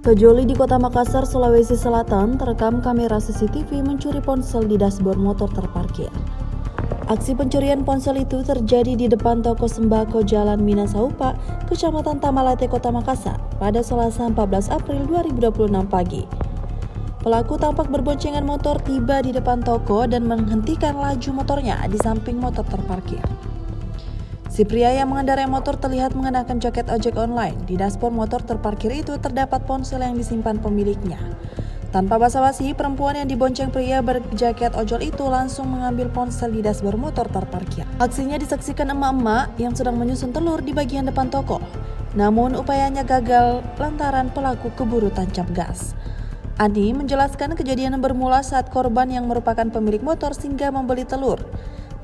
Kejoli di Kota Makassar, Sulawesi Selatan terekam kamera CCTV mencuri ponsel di dashboard motor terparkir. Aksi pencurian ponsel itu terjadi di depan toko sembako Jalan Minasaupa, Kecamatan Tamalate, Kota Makassar pada Selasa 14 April 2026 pagi. Pelaku tampak berboncengan motor tiba di depan toko dan menghentikan laju motornya di samping motor terparkir. Si pria yang mengendarai motor terlihat mengenakan jaket ojek online. Di dashboard motor terparkir itu terdapat ponsel yang disimpan pemiliknya. Tanpa basa-basi, perempuan yang dibonceng pria berjaket ojol itu langsung mengambil ponsel di dashboard motor terparkir. Aksinya disaksikan emak-emak yang sedang menyusun telur di bagian depan toko. Namun upayanya gagal lantaran pelaku keburu tancap gas. Ani menjelaskan kejadian bermula saat korban yang merupakan pemilik motor singgah membeli telur.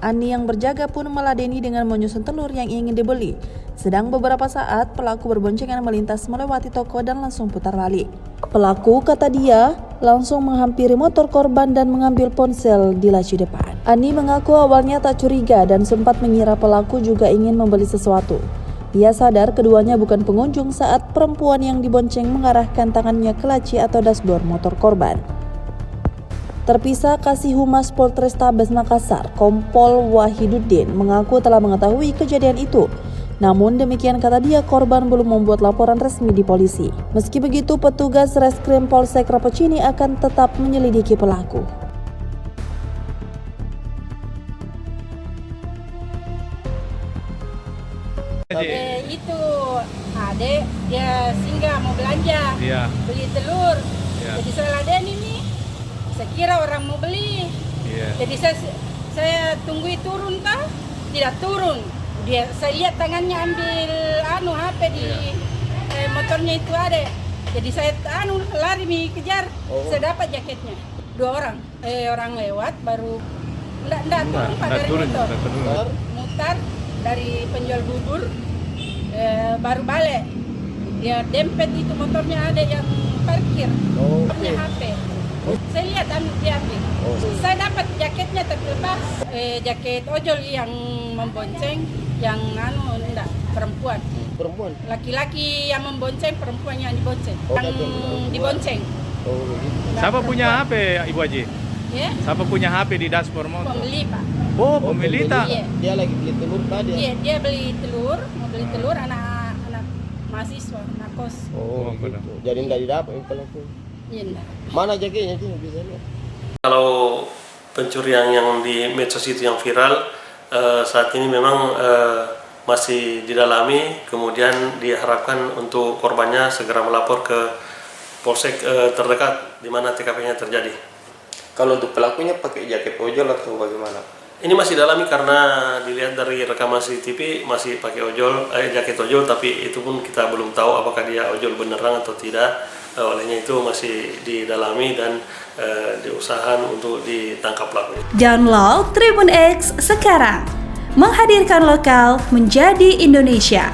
Ani yang berjaga pun meladeni dengan menyusun telur yang ingin dibeli. Sedang beberapa saat pelaku berboncengan melintas melewati toko dan langsung putar balik. Pelaku, kata dia, langsung menghampiri motor korban dan mengambil ponsel di laci depan. Ani mengaku awalnya tak curiga dan sempat mengira pelaku juga ingin membeli sesuatu. Ia sadar keduanya bukan pengunjung saat perempuan yang dibonceng mengarahkan tangannya ke laci atau dashboard motor korban. Terpisah, Kasih Humas Polrestabes Makassar, Kompol Wahiduddin, mengaku telah mengetahui kejadian itu. Namun demikian kata dia, korban belum membuat laporan resmi di polisi. Meski begitu, petugas Reskrim Polsek Rapocini akan tetap menyelidiki pelaku. Itu adek dia singgah mau belanja, beli telur. Jadi saya laden ini, saya kira orang mau beli. Jadi saya tunggu turun kah? Tidak turun. Saya lihat tangannya ambil HP di motornya itu ada. Jadi saya lari kejar. Saya dapat jaketnya. 2 orang. Orang lewat baru enggak turun dari motor. Mutar dari penjual bubur. Baru balik. Dia dempet itu motornya ada yang parkir. Punya HP. Saya lihat dia ambil. Saya dapat jaketnya tapi lepas. Jaket ojol yang membonceng, yang enggak, perempuan. Laki-laki yang membonceng, perempuan yang dibonceng. Yang dibonceng. Siapa punya HP, Ibu Haji? Ya? Siapa punya HP di dashboard motor? Pembeli, Pak. Oh, pembeli tak? Iya. Dia lagi beli telur tadi. Iya, dia beli telur, mau beli telur anak mahasiswa, anak kos. Oh, gitu. Jadi enggak didapat pelaku. Iya, enggak. Mana jaketnya itu bisa lihat? Kalau pencurian yang di medsos itu yang viral, saat ini memang masih didalami, kemudian diharapkan untuk korbannya segera melapor ke polsek terdekat di mana TKP-nya terjadi. Kalau untuk pelakunya pakai jaket ojol atau bagaimana? Ini masih dalami karena dilihat dari rekaman CCTV masih pakai jaket ojol, tapi itu pun kita belum tahu apakah dia ojol beneran atau tidak. Olehnya itu masih didalami dan diusahakan untuk ditangkap pelakunya. Download Tribun X sekarang, menghadirkan lokal menjadi Indonesia.